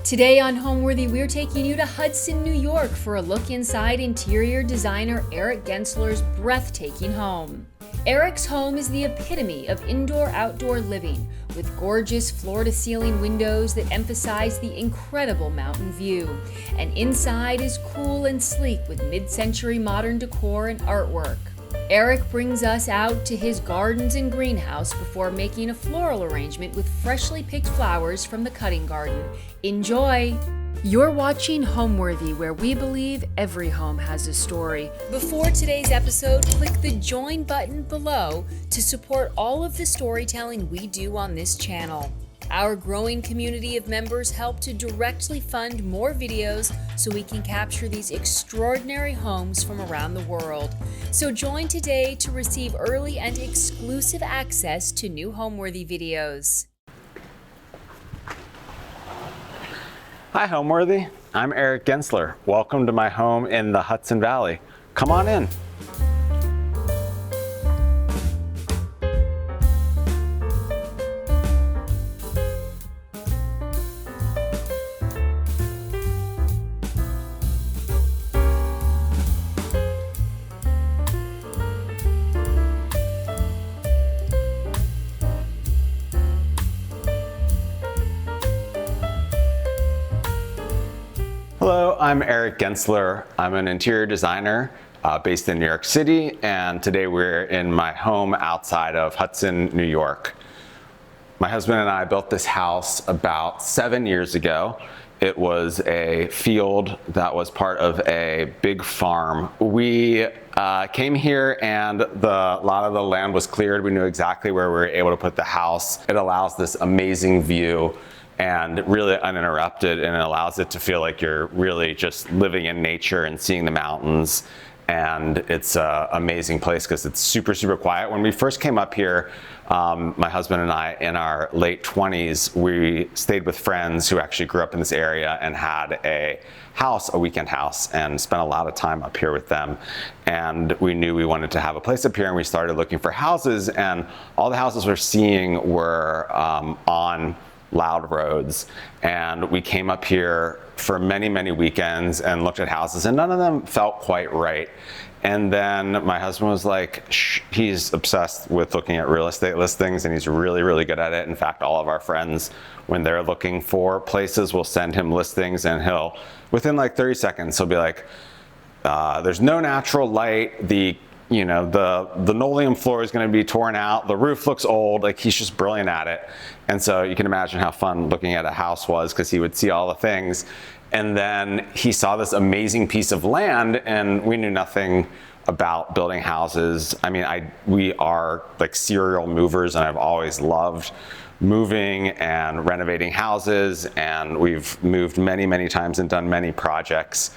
Today on Homeworthy, we're taking you to Hudson, New York for a look inside interior designer Erik Gensler's breathtaking home. Erik's home is the epitome of indoor-outdoor living, with gorgeous floor-to-ceiling windows that emphasize the incredible mountain view. And inside is cool and sleek with mid-century modern decor and artwork. Erik brings us out to his gardens and greenhouse before making a floral arrangement with freshly picked flowers from the cutting garden. Enjoy! You're watching Homeworthy, where we believe every home has a story. Before today's episode, click the join button below to support all of the storytelling we do on this channel. Our growing community of members help to directly fund more videos so we can capture these extraordinary homes from around the world. So join today to receive early and exclusive access to new Homeworthy videos. Hi Homeworthy, I'm Erik Gensler. Welcome to my home in the Hudson Valley. Come on in. Hello, I'm Erik Gensler. I'm an interior designer based in New York City, and today we're in my home outside of Hudson, New York. My husband and I built this house about 7 years ago. It was a field that was part of a big farm. We came here and a lot of the land was cleared. We knew exactly where we were able to put the house. It allows this amazing view and really uninterrupted, and it allows it to feel like you're really just living in nature and seeing the mountains. And it's an amazing place because it's super, super quiet. When we first came up here, my husband and I, in our late 20s, we stayed with friends who actually grew up in this area and had a weekend house, and spent a lot of time up here with them. And we knew we wanted to have a place up here, and we started looking for houses, and all the houses we're seeing were on loud roads. And we came up here for many, many weekends and looked at houses, and none of them felt quite right. And then my husband was like, he's obsessed with looking at real estate listings, and he's really, really good at it. In fact, all of our friends, when they're looking for places, will send him listings, and he'll, within like 30 seconds, he'll be like, there's no natural light, the linoleum floor is going to be torn out, the roof looks old. Like, he's just brilliant at it. And so you can imagine how fun looking at a house was, because he would see all the things. And then he saw this amazing piece of land, and we knew nothing about building houses. I mean, we are like serial movers, and I've always loved moving and renovating houses, and we've moved many, many times and done many projects.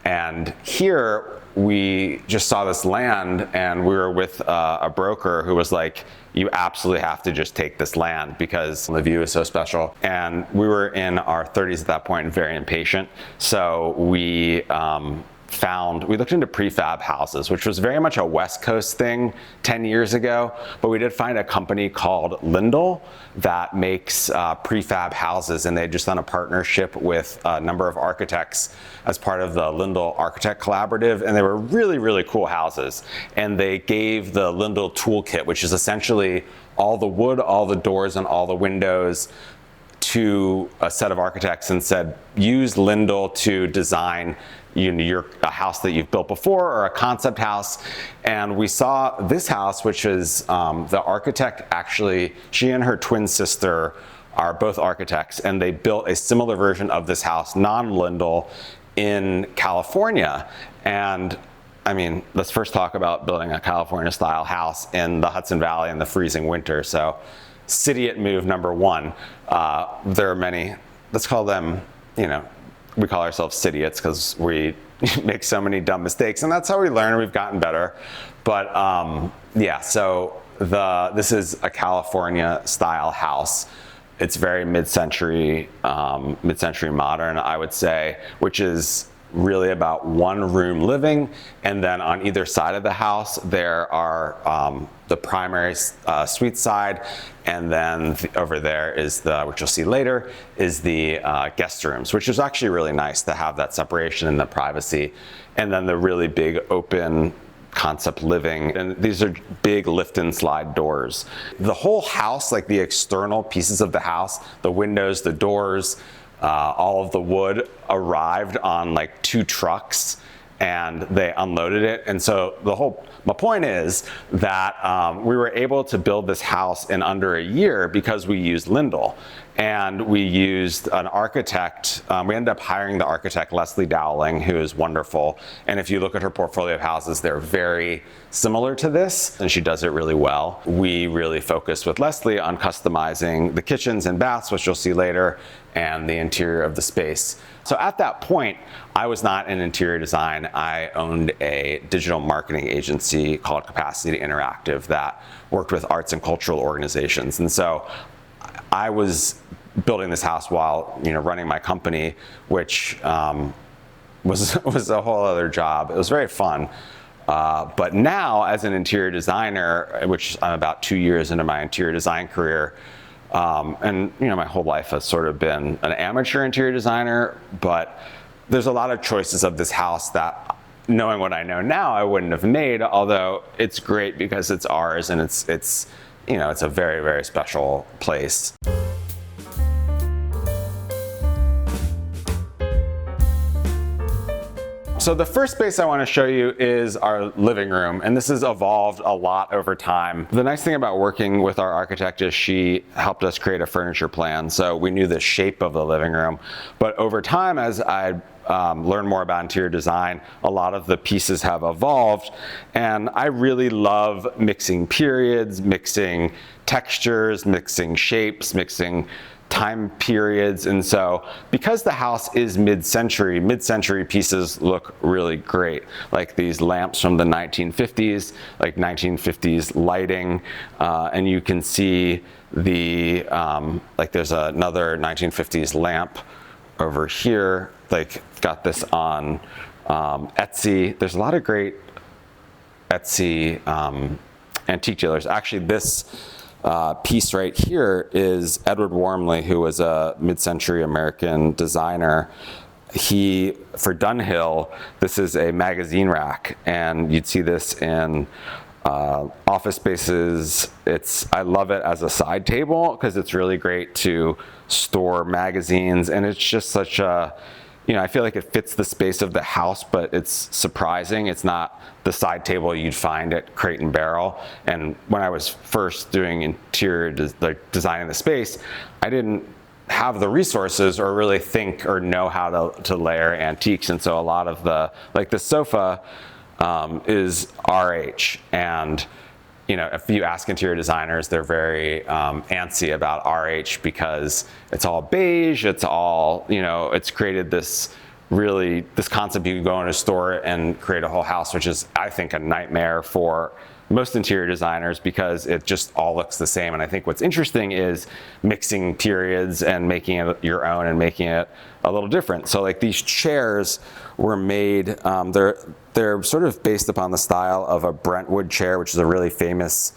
And here we just saw this land, and we were with a broker who was like, you absolutely have to just take this land because the view is so special. And we were in our 30s at that point and very impatient. So we looked into prefab houses, which was very much a West Coast thing 10 years ago, but we did find a company called Lindell that makes prefab houses, and they had just done a partnership with a number of architects as part of the Lindell Architect Collaborative, and they were really, really cool houses. And they gave the Lindell Toolkit, which is essentially all the wood, all the doors, and all the windows, to a set of architects, and said, use Lindell to design a house that you've built before, or a concept house. And we saw this house, which is the architect, actually, she and her twin sister are both architects, and they built a similar version of this house, non-Lindell, in California. And I mean, let's first talk about building a California style house in the Hudson Valley in the freezing winter. So city at move number one. There are many, let's call them, we call ourselves cityots because we make so many dumb mistakes, and that's how we learn. We've gotten better. But yeah, so this is a California style house. It's very mid-century modern, I would say, which is really about one room living, and then on either side of the house there are the primary suite side, and then over there is which you'll see later, is the guest rooms, which is actually really nice to have that separation and the privacy, and then the really big open concept living, and these are big lift and slide doors. The whole house, like the external pieces of the house, the windows, the doors, all of the wood arrived on like 2 trucks, and they unloaded it. And so my point is that we were able to build this house in under a year because we used Lindell. And we used an architect. We ended up hiring the architect, Leslie Dowling, who is wonderful. And if you look at her portfolio of houses, they're very similar to this, and she does it really well. We really focused with Leslie on customizing the kitchens and baths, which you'll see later, and the interior of the space. So at that point, I was not in interior design. I owned a digital marketing agency called Capacity Interactive that worked with arts and cultural organizations. And so I was building this house while running my company, which was a whole other job. It was very fun. But now, as an interior designer, which I'm about 2 years into my interior design career, and my whole life has sort of been an amateur interior designer, but there's a lot of choices of this house that, knowing what I know now, I wouldn't have made. Although it's great because it's ours, and it's a very, very special place. So the first space I want to show you is our living room, and this has evolved a lot over time. The nice thing about working with our architect is she helped us create a furniture plan, so we knew the shape of the living room. But over time, as I learned more about interior design, a lot of the pieces have evolved, and I really love mixing periods, mixing textures, mixing shapes, mixing time periods. And so because the house is mid-century pieces look really great, like these lamps from the 1950s, like 1950s lighting, and you can see like there's another 1950s lamp over here, like got this on Etsy. There's a lot of great Etsy antique dealers. Actually, this piece right here is Edward Wormley, who was a mid-century American designer. For Dunhill, this is a magazine rack, and you'd see this in office spaces. I love it as a side table because it's really great to store magazines, and it's just such a, I feel like it fits the space of the house, but it's surprising. It's not the side table you'd find at Crate and Barrel. And when I was first doing interior designing the space, I didn't have the resources or really think or know how to layer antiques. And so a lot of the sofa is RH, and if you ask interior designers, they're very antsy about RH because it's all beige, it's all, it's created this concept you can go in a store and create a whole house, which is, I think, a nightmare for most interior designers because it just all looks the same. And I think what's interesting is mixing periods and making it your own and making it a little different. So like these chairs were made, they're sort of based upon the style of a Brentwood chair, which is a really famous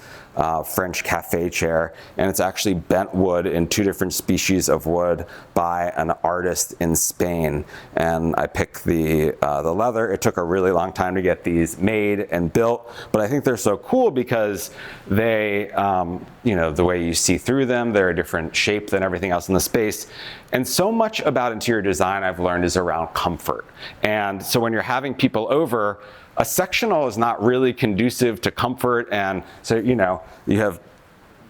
French cafe chair, and it's actually bent wood in 2 different species of wood by an artist in Spain. And I picked the leather. It took a really long time to get these made and built, but I think they're so cool because they, the way you see through them, they're a different shape than everything else in the space. And so much about interior design I've learned is around comfort. And so when you're having people over, a sectional is not really conducive to comfort. And so, you have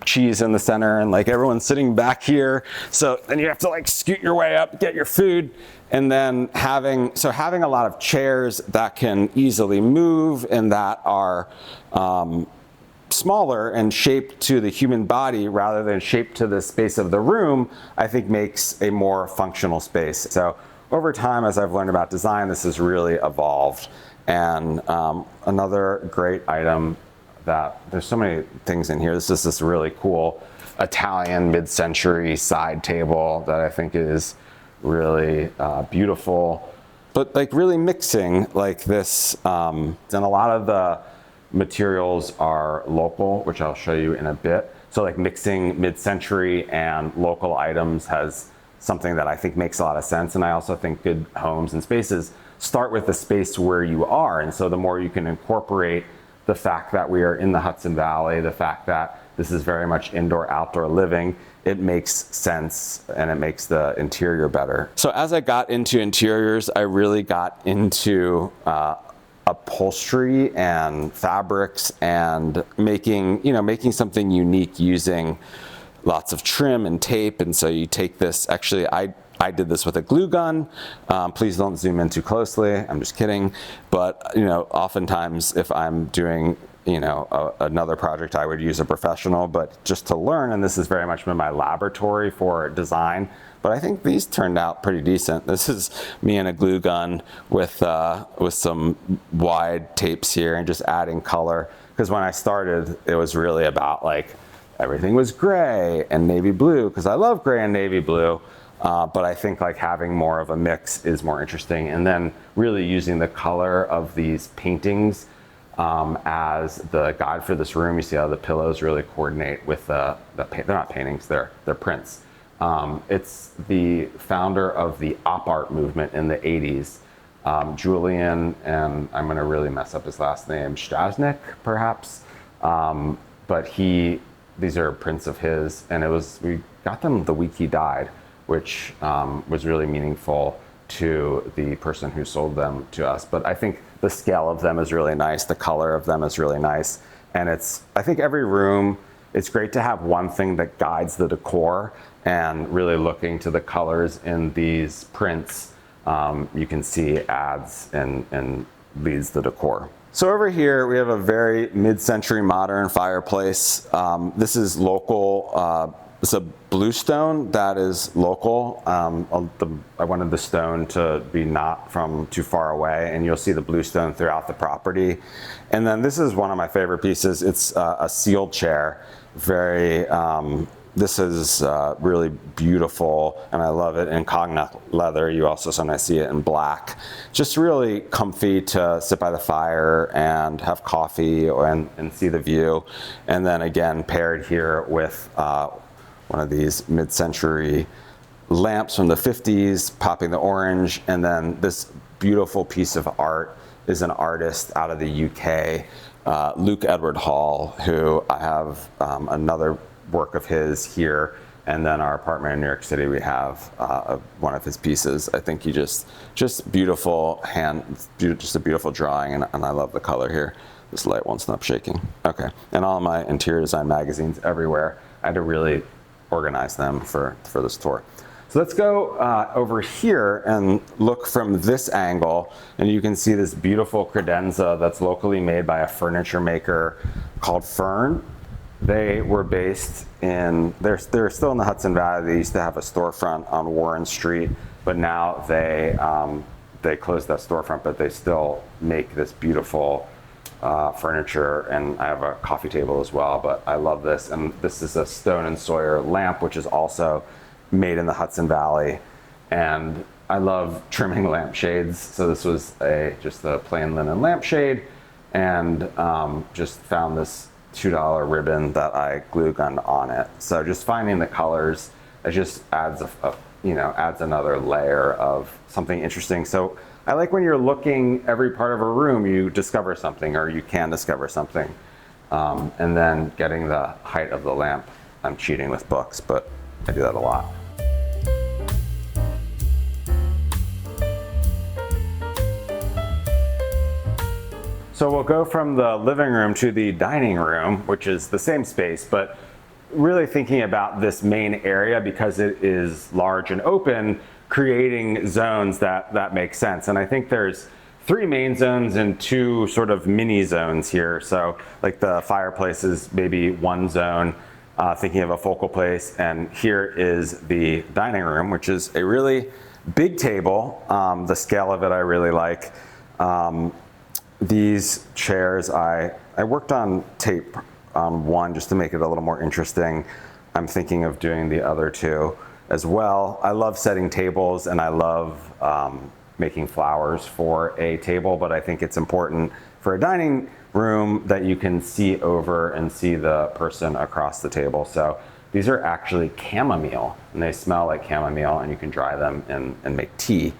cheese in the center and like everyone's sitting back here. So then you have to like scoot your way up, get your food. And then having a lot of chairs that can easily move and that are smaller and shaped to the human body rather than shaped to the space of the room, I think makes a more functional space. So over time, as I've learned about design, this has really evolved. And another great item there's so many things in here. This is this really cool Italian mid-century side table that I think is really beautiful. but like really mixing like this. And a lot of the materials are local, which I'll show you in a bit. So like mixing mid-century and local items has something that I think makes a lot of sense. And I also think good homes and spaces start with the space where you are. And so the more you can incorporate the fact that we are in the Hudson Valley, the fact that this is very much indoor-outdoor living, it makes sense and it makes the interior better. So as I got into interiors, I really got into upholstery and fabrics and making something unique using lots of trim and tape. And so you take this, actually I did this with a glue gun. Please don't zoom in too closely. I'm just kidding. But oftentimes if I'm doing another project, I would use a professional, but just to learn, and this has very much been my laboratory for design, but I think these turned out pretty decent. This is me and a glue gun with some wide tapes here and just adding color. Because when I started, it was really about like, everything was gray and navy blue, because I love gray and navy blue. But I think like having more of a mix is more interesting. And then really using the color of these paintings as the guide for this room. You see how the pillows really coordinate with they're not paintings, they're prints. It's the founder of the op art movement in the 80s, Julian, and I'm gonna really mess up his last name, Stasnik, perhaps. But these are prints of his, and we got them the week he died, which was really meaningful to the person who sold them to us. But I think the scale of them is really nice, the color of them is really nice. And I think every room, it's great to have one thing that guides the decor, and really looking to the colors in these prints, you can see adds and leads the decor. So over here, we have a very mid-century modern fireplace. This is local. It's a bluestone that is local. I wanted the stone to be not from too far away, and you'll see the bluestone throughout the property. And then this is one of my favorite pieces. It's a sealed chair. This is really beautiful, and I love it in cognac leather. You also sometimes see it in black. Just really comfy to sit by the fire and have coffee and see the view. And then again, paired here with one of these mid-century lamps from the 50s, popping the orange. And then this beautiful piece of art is an artist out of the UK, Luke Edward Hall, who I have another work of his here. And then our apartment in New York City, we have one of his pieces. I think he just beautiful just a beautiful drawing, and I love the color here. This light won't stop shaking. Okay, and all my interior design magazines everywhere. I had to really organize them for this tour. So let's go over here and look from this angle, and you can see this beautiful credenza that's locally made by a furniture maker called Fern. They were based they're still in the Hudson Valley. They used to have a storefront on Warren Street, but now they closed that storefront, but they still make this beautiful furniture, and I have a coffee table as well, but I love this. And this is a Stone and Sawyer lamp, which is also made in the Hudson Valley. And I love trimming lampshades. So this was just a plain linen lampshade, and just found this $2 ribbon that I glue gunned on it. So just finding the colors, it just adds adds another layer of something interesting. So I like when you're looking every part of a room, you discover something, or you can discover something. And then getting the height of the lamp. I'm cheating with books, but I do that a lot. So we'll go from the living room to the dining room, which is the same space, but really thinking about this main area, because it is large and open, creating zones that make sense. And I think there's 3 main zones and 2 sort of mini zones here. So like the fireplace is maybe 1 zone, thinking of a focal place. And here is the dining room, which is a really big table. The scale of it I really like. These chairs, I worked on tape on one just to make it a little more interesting. I'm thinking of doing the other 2 as well. I love setting tables, and I love making flowers for a table, but I think it's important for a dining room that you can see over and see the person across the table. So these are actually chamomile, and they smell like chamomile, and you can dry them and make tea.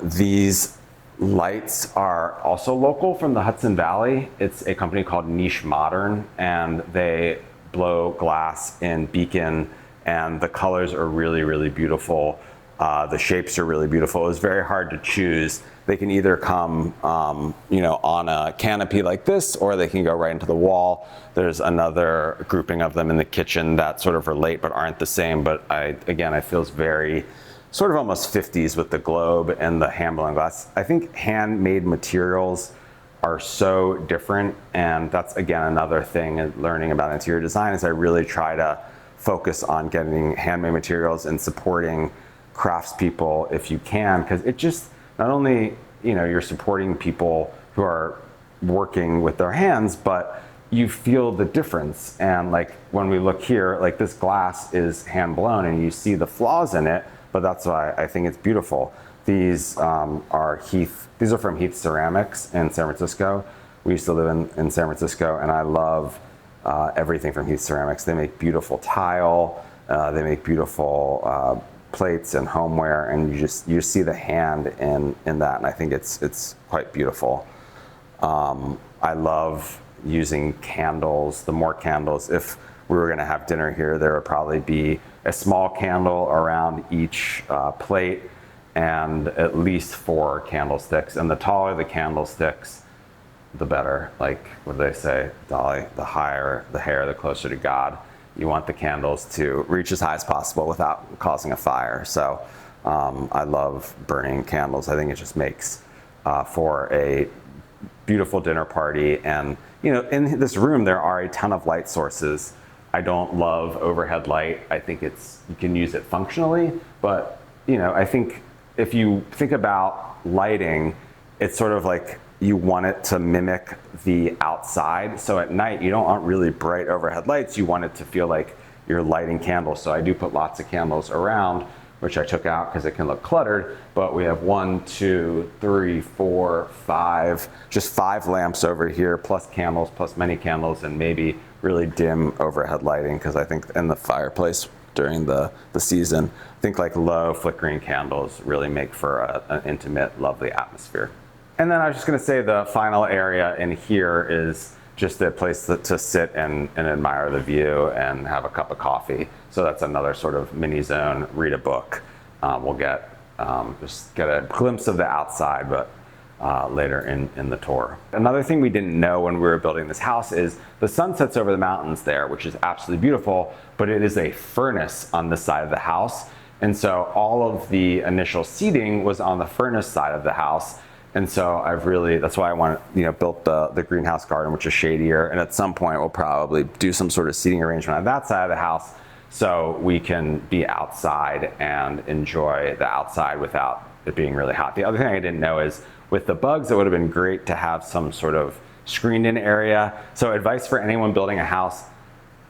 These lights are also local from the Hudson Valley. It's a company called Niche Modern, and they blow glass in Beacon, and the colors are really, really beautiful. The shapes are really beautiful. It was very hard to choose. They can either come on a canopy like this, or they can go right into the wall. There's another grouping of them in the kitchen that sort of relate but aren't the same. But I feel it's very sort of almost 50s with the globe and the hand-blown glass. I think handmade materials are so different, and that's again another thing in learning about interior design is I really try to focus on getting handmade materials and supporting craftspeople if you can, because it just not only you're supporting people who are working with their hands, but you feel the difference. And like when we look here, like this glass is hand blown and you see the flaws in it, but that's why I think it's beautiful. These these are from Heath Ceramics in San Francisco. We used to live in San Francisco, and I love everything from Heath Ceramics. They make beautiful tile, they make beautiful plates and homeware, and you see the hand in that, and I think it's quite beautiful. I love using candles. The more candles, if we were going to have dinner here, there would probably be a small candle around each plate and at least 4 candlesticks. And the taller the candlesticks, the better. Like, what do they say, Dolly? The higher the hair, the closer to God. You want the candles to reach as high as possible without causing a fire. So I love burning candles. I think it just makes for a beautiful dinner party. And in this room there are a ton of light sources. I don't love overhead light. I think you can use it functionally, but I think if you think about lighting, it's sort of like you want it to mimic the outside. So at night, you don't want really bright overhead lights. You want it to feel like you're lighting candles. So I do put lots of candles around, which I took out because it can look cluttered. But we have 1, 2, 3, 4, 5, just 5 lamps over here, plus candles, plus many candles, and maybe really dim overhead lighting, because I think in the fireplace during the season, I think like low flickering candles really make for an intimate, lovely atmosphere. And then I was just going to say the final area in here is just a place to sit and admire the view and have a cup of coffee. So that's another sort of mini zone, read a book. We'll just get a glimpse of the outside, but later in the tour. Another thing we didn't know when we were building this house is the sun sets over the mountains there, which is absolutely beautiful, but it is a furnace on this side of the house. And so all of the initial seating was on the furnace side of the house. And so that's why I built the greenhouse garden, which is shadier. And at some point we'll probably do some sort of seating arrangement on that side of the house so we can be outside and enjoy the outside without it being really hot. The other thing I didn't know is with the bugs, it would have been great to have some sort of screened in area. So advice for anyone building a house,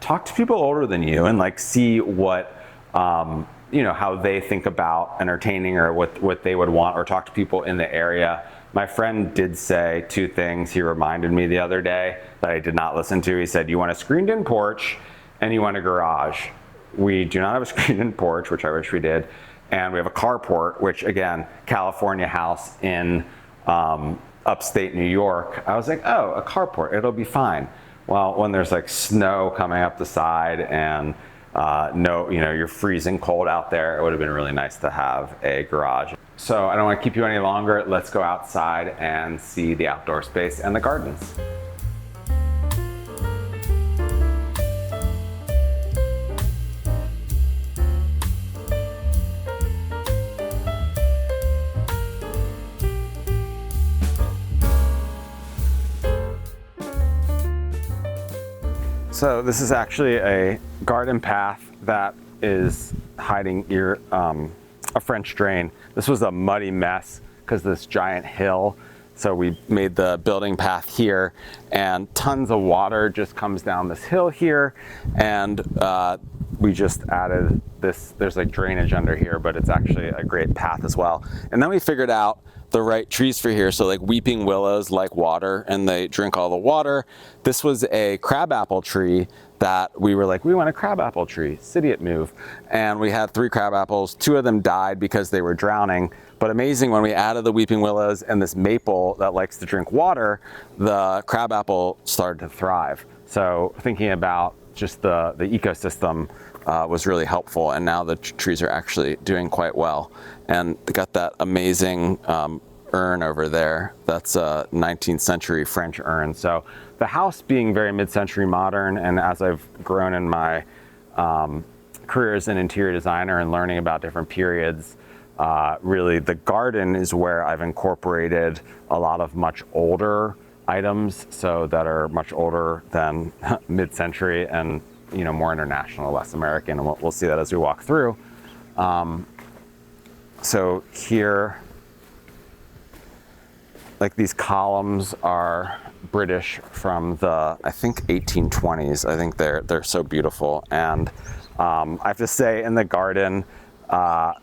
talk to people older than you and see what, how they think about entertaining or what they would want, or talk to people in the area. My friend did say 2 things he reminded me the other day that I did not listen to. He said, you want a screened in porch and you want a garage. We do not have a screened in porch, which I wish we did. And we have a carport, which again, California house in upstate New York. I was like, oh, a carport, it'll be fine. Well, when there's snow coming up the side and you're freezing cold out there, it would have been really nice to have a garage. So I don't want to keep you any longer. Let's go outside and see the outdoor space and the gardens. So this is actually a garden path that is hiding a French drain. This was a muddy mess because this giant hill. So we made the building path here, and tons of water just comes down this hill here. And we just added this, there's like drainage under here, but it's actually a great path as well. And then we figured out the right trees for here. So like weeping willows like water and they drink all the water. This was a crabapple tree that we were like, we want a crabapple tree, city it move. And we had 3 crabapples, 2 of them died because they were drowning. But amazing, when we added the weeping willows and this maple that likes to drink water, the crabapple started to thrive. So thinking about just the ecosystem was really helpful, and now the trees are actually doing quite well. And they got that amazing urn over there. That's a 19th century French urn. So the house being very mid-century modern, and as I've grown in my career as an interior designer and learning about different periods, really the garden is where I've incorporated a lot of much older items, so that are much older than mid-century and more international, less American, and we'll see that as we walk through. So here, like these columns are British from the, I think, 1820s. I think they're so beautiful. And I have to say, in the garden,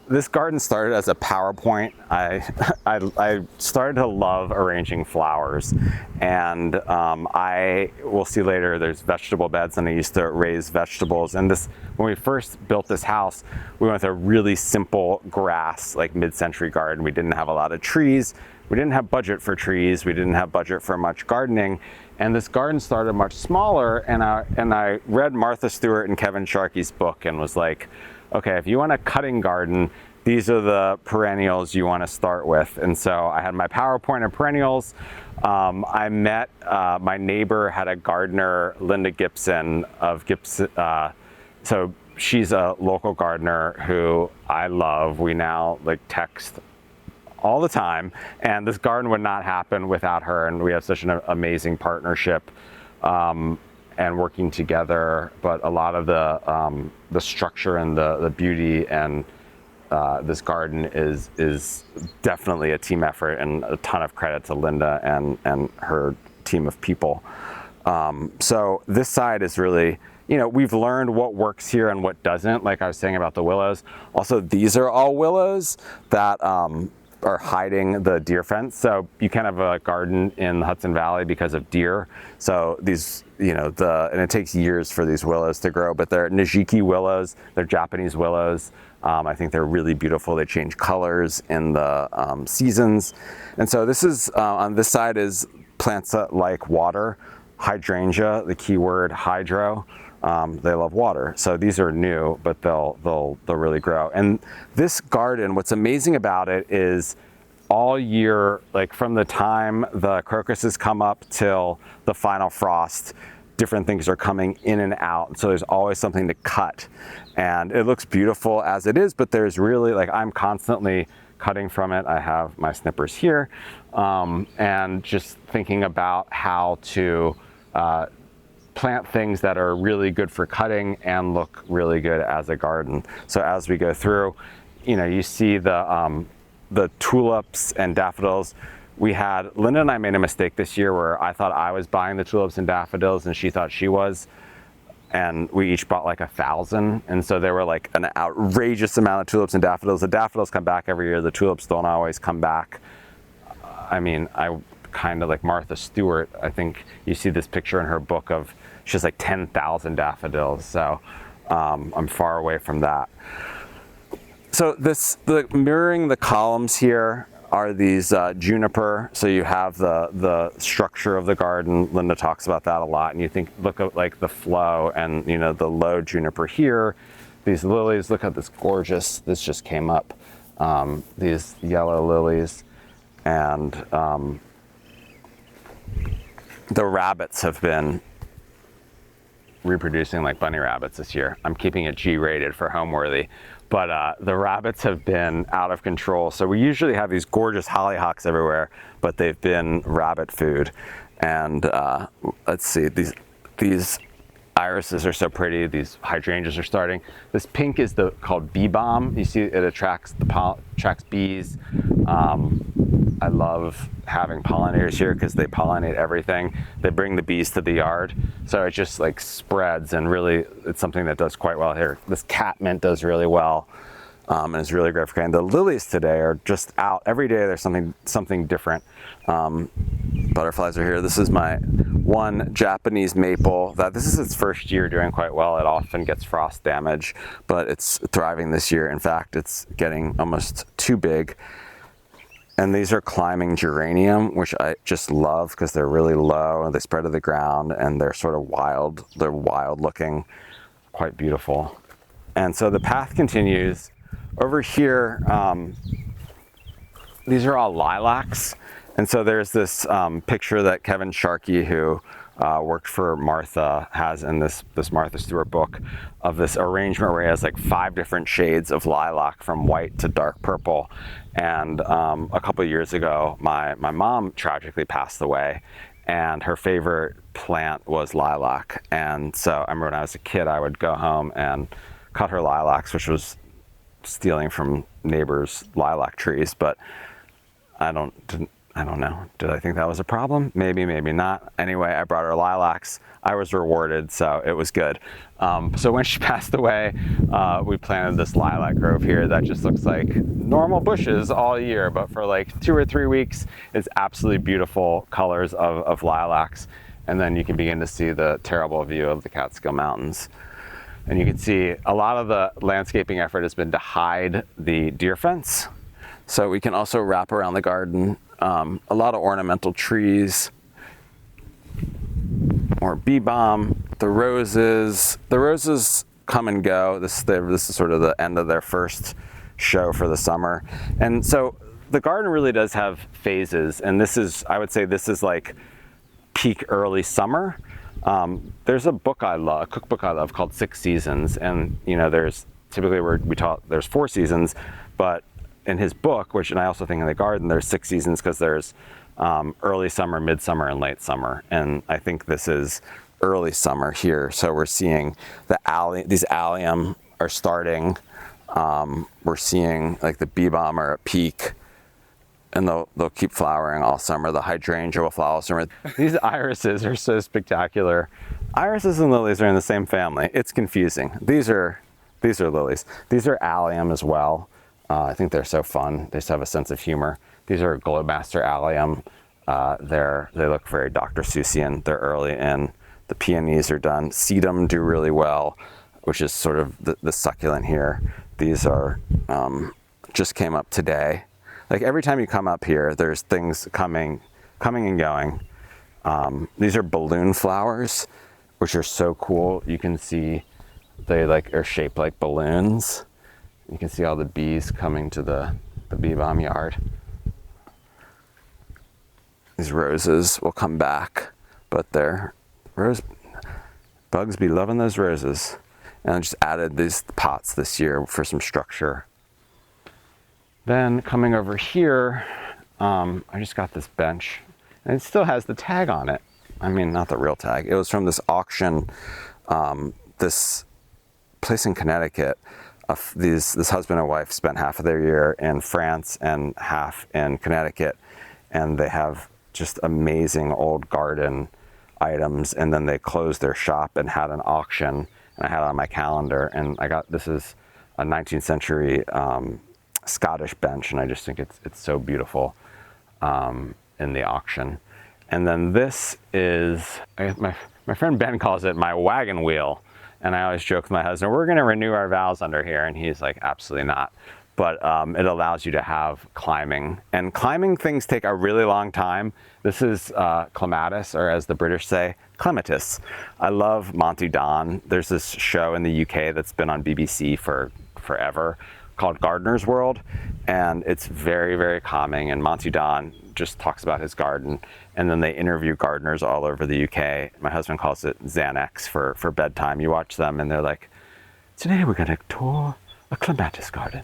this garden started as a PowerPoint. I started to love arranging flowers, and I will see later there's vegetable beds, and I used to raise vegetables. And this, when we first built this house, we went with a really simple grass, like mid-century garden. We didn't have a lot of trees. We didn't have budget for trees. We didn't have budget for much gardening. And this garden started much smaller, and I read Martha Stewart and Kevin Sharkey's book and was like, okay, if you want a cutting garden, these are the perennials you want to start with. And so I had my PowerPoint of perennials. I met, my neighbor had a gardener, Linda Gibson of Gibson. So she's a local gardener who I love. We now like text all the time, and this garden would not happen without her. And we have such an amazing partnership. And working together, but a lot of the structure and the beauty and this garden is definitely a team effort, and a ton of credit to Linda and her team of people. So this side is really, we've learned what works here and what doesn't, like I was saying about the willows. Also, these are all willows that are hiding the deer fence. So you can't have a garden in the Hudson Valley because of deer. So these, and it takes years for these willows to grow, but they're Nijiki willows, they're Japanese willows. I think they're really beautiful. They change colors in the seasons. And so this is, on this side is plants that like water, hydrangea, the key word hydro. They love water. So these are new, but they'll really grow. And this garden, what's amazing about it is all year, like from the time the crocuses come up till the final frost, different things are coming in and out. So there's always something to cut. And it looks beautiful as it is, but there's really, like, I'm constantly cutting from it. I have my snippers here, and just thinking about how to plant things that are really good for cutting and look really good as a garden. So as we go through, you see the tulips and daffodils. Linda and I made a mistake this year where I thought I was buying the tulips and daffodils and she thought she was. And we each bought like 1,000. And so there were like an outrageous amount of tulips and daffodils. The daffodils come back every year. The tulips don't always come back. I mean, I kind of like Martha Stewart. I think you see this picture in her book of, she has like 10,000 daffodils. So I'm far away from that. So mirroring the columns here are these juniper. So you have the structure of the garden. Linda talks about that a lot. And you look at like the flow and the low juniper here. These lilies, look at this gorgeous, this just came up. These yellow lilies. And the rabbits have been reproducing like bunny rabbits this year. I'm keeping it G-rated for Homeworthy. But the rabbits have been out of control. So we usually have these gorgeous hollyhocks everywhere, but they've been rabbit food. And let's see, these irises are so pretty. These hydrangeas are starting. This pink is called bee balm. You see, it attracts bees. I love having pollinators here because they pollinate everything. They bring the bees to the yard. So it just like spreads, and really it's something that does quite well here. This catmint does really well. And it's really great for cutting. The lilies today are just out. Every day there's something different. Butterflies are here. This is my one Japanese maple that this is its first year doing quite well. It often gets frost damage, but it's thriving this year. In fact, it's getting almost too big. And these are climbing geranium, which I just love because they're really low and they spread to the ground and they're sort of wild. They're wild looking, quite beautiful. And so the path continues. Over here, these are all lilacs. And so there's this picture that Kevin Sharkey, who worked for Martha, has in this Martha Stewart book of this arrangement where he has like 5 different shades of lilac from white to dark purple. And a couple of years ago, my mom tragically passed away, and her favorite plant was lilac. And so I remember when I was a kid, I would go home and cut her lilacs, which was stealing from neighbors' lilac trees, but I don't know. Did I think that was a problem? Maybe, maybe not. Anyway, I brought her lilacs. I was rewarded, so it was good. So when she passed away, we planted this lilac grove here that just looks like normal bushes all year, but for like 2 or 3 weeks, it's absolutely beautiful colors of lilacs. And then you can begin to see the terrible view of the Catskill Mountains. And you can see a lot of the landscaping effort has been to hide the deer fence. So we can also wrap around the garden a lot of ornamental trees, more bee balm, the roses. The roses come and go. This is sort of the end of their first show for the summer. And so the garden really does have phases. And I would say this is like peak early summer. There's a cookbook I love called 6 Seasons. And, there's typically there's 4 seasons, but in his book, and I also think in the garden, there's 6 seasons because there's early summer, midsummer, and late summer. And I think this is early summer here. So we're seeing these allium are starting. We're seeing like the bee balm are at peak, and they'll keep flowering all summer. The hydrangea will flower all summer. These irises are so spectacular. Irises and lilies are in the same family. It's confusing. These are lilies. These are allium as well. I think they're so fun. They just have a sense of humor. These are Glowmaster allium. They look very Dr. Seussian. They're early in. The peonies are done. Sedum do really well, which is sort of the succulent here. These are just came up today. Like every time you come up here, there's things coming and going. These are balloon flowers, which are so cool. You can see they are shaped like balloons. You can see all the bees coming to the bee balm yard. These roses will come back, but bugs be loving those roses. And I just added these pots this year for some structure. Then coming over here, I just got this bench, and it still has the tag on it. I mean, not the real tag. It was from this auction, this place in Connecticut. This husband and wife spent half of their year in France and half in Connecticut, and they have just amazing old garden items. And then they closed their shop and had an auction, and I had it on my calendar. And this is a 19th century Scottish bench, and I just think it's so beautiful in the auction. And then this is my friend Ben calls it my wagon wheel. And I always joke with my husband, we're going to renew our vows under here. And he's like, absolutely not. But it allows you to have climbing. And climbing things take a really long time. This is clematis, or as the British say, clematis. I love Monty Don. There's this show in the UK that's been on BBC for forever called Gardener's World. And it's very, very calming. And Monty Don just talks about his garden. And then they interview gardeners all over the UK. My husband calls it Xanax for bedtime. You watch them and they're like, today we're going to tour a clematis garden.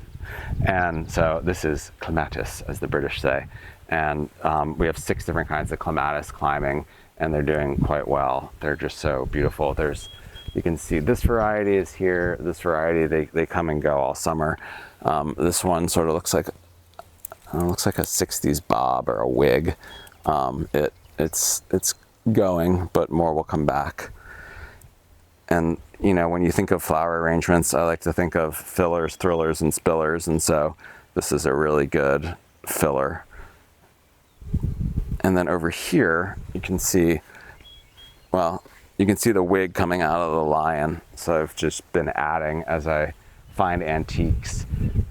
And so this is clematis, as the British say. And we have 6 different kinds of clematis climbing, and they're doing quite well. They're just so beautiful. You can see this variety is here. This variety, they come and go all summer. This one sort of looks like looks like a 60s bob or a wig. It's going, but more will come back. And you know, when you think of flower arrangements, I like to think of fillers, thrillers, and spillers, and so this is a really good filler. And then over here, you can see, well, you can see the wig coming out of the lion. So I've just been adding as I find antiques,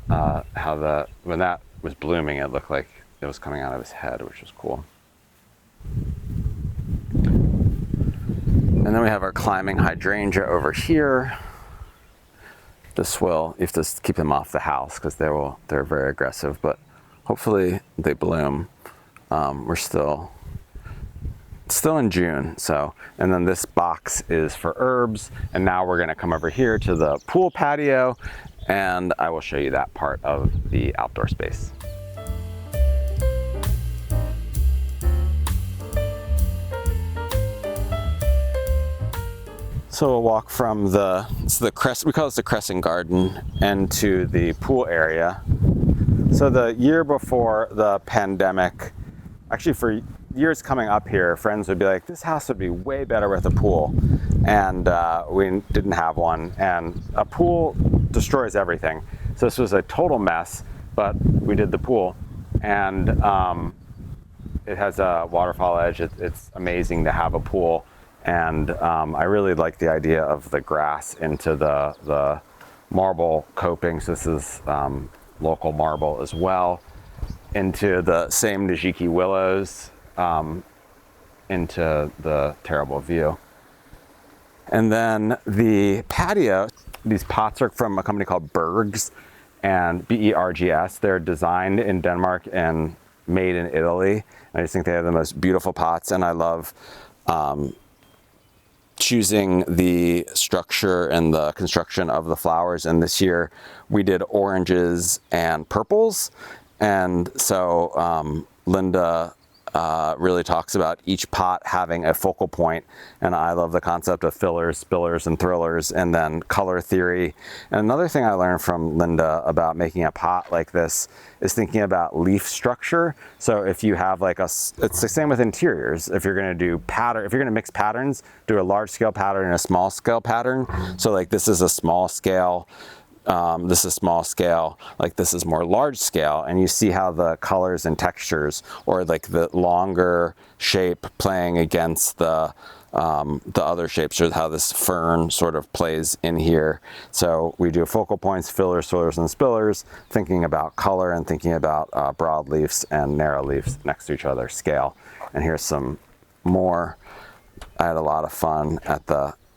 when that was blooming, it looked like it was coming out of his head, which was cool. And then we have our climbing hydrangea over here. This will, you have to keep them off the house because they're very aggressive, but hopefully they bloom. We're still in June, so, and then this box is for herbs, and now we're gonna come over here to the pool patio, and I will show you that part of the outdoor space. So we'll walk from the crest, we call this the crescent garden, into the pool area. So the year before the pandemic, actually for years coming up here, friends would be like, this house would be way better with a pool. And we didn't have one. And a pool destroys everything. So this was a total mess, but we did the pool. And it has a waterfall edge. It's amazing to have a pool. And I really like the idea of the grass into the marble coping. So this is local marble as well. Into the same Najiki willows, into the terrible view. And then the patio, these pots are from a company called Bergs, and Bergs. They're designed in Denmark and made in Italy. I just think they have the most beautiful pots, and I love choosing the structure and the construction of the flowers. And this year we did oranges and purples. And so Linda really talks about each pot having a focal point, and I love the concept of fillers, spillers, and thrillers, and then color theory. And another thing I learned from Linda about making a pot like this is thinking about leaf structure. So if you have like it's the same with interiors. If you're going to do if you're going to mix patterns, do a large scale pattern and a small scale pattern. So like this is a small scale. This is small scale, like this is more large scale, and you see how the colors and textures, or like the longer shape playing against the other shapes, or how this fern sort of plays in here. So we do focal points, fillers, fillers, and spillers, thinking about color and thinking about broadleafs and narrowleafs next to each other, scale. And here's some more. I had a lot of fun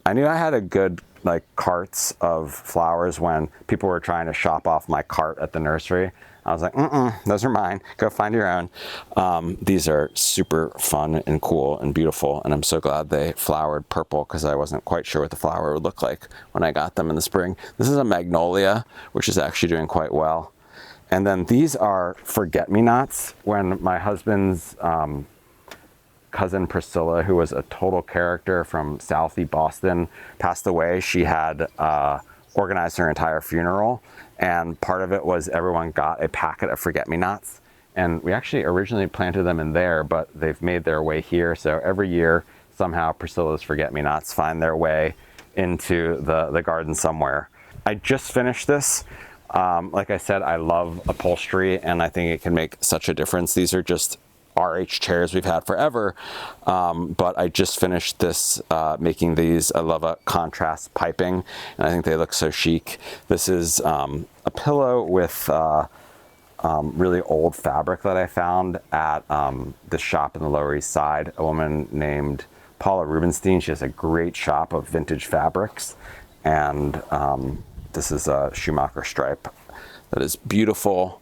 I knew I had a good like carts of flowers when people were trying to shop off my cart at the nursery. I was like, those are mine. Go find your own. These are super fun and cool and beautiful, and I'm so glad they flowered purple because I wasn't quite sure what the flower would look like when I got them in the spring. This is a magnolia, which is actually doing quite well. And then these are forget-me-nots. When my husband's cousin Priscilla, who was a total character from Southie Boston, passed away, she had organized her entire funeral, and part of it was everyone got a packet of forget-me-nots, and we actually originally planted them in there, but they've made their way here. So every year somehow Priscilla's forget-me-nots find their way into the garden somewhere. I just finished this. Like I said, I love upholstery, and I think it can make such a difference. These are just RH chairs we've had forever, but I just finished this, making these. I love a contrast piping, and I think they look so chic. This is a pillow with really old fabric that I found at this shop in the Lower East Side. A woman named Paula Rubenstein. She has a great shop of vintage fabrics, and this is a Schumacher stripe that is beautiful.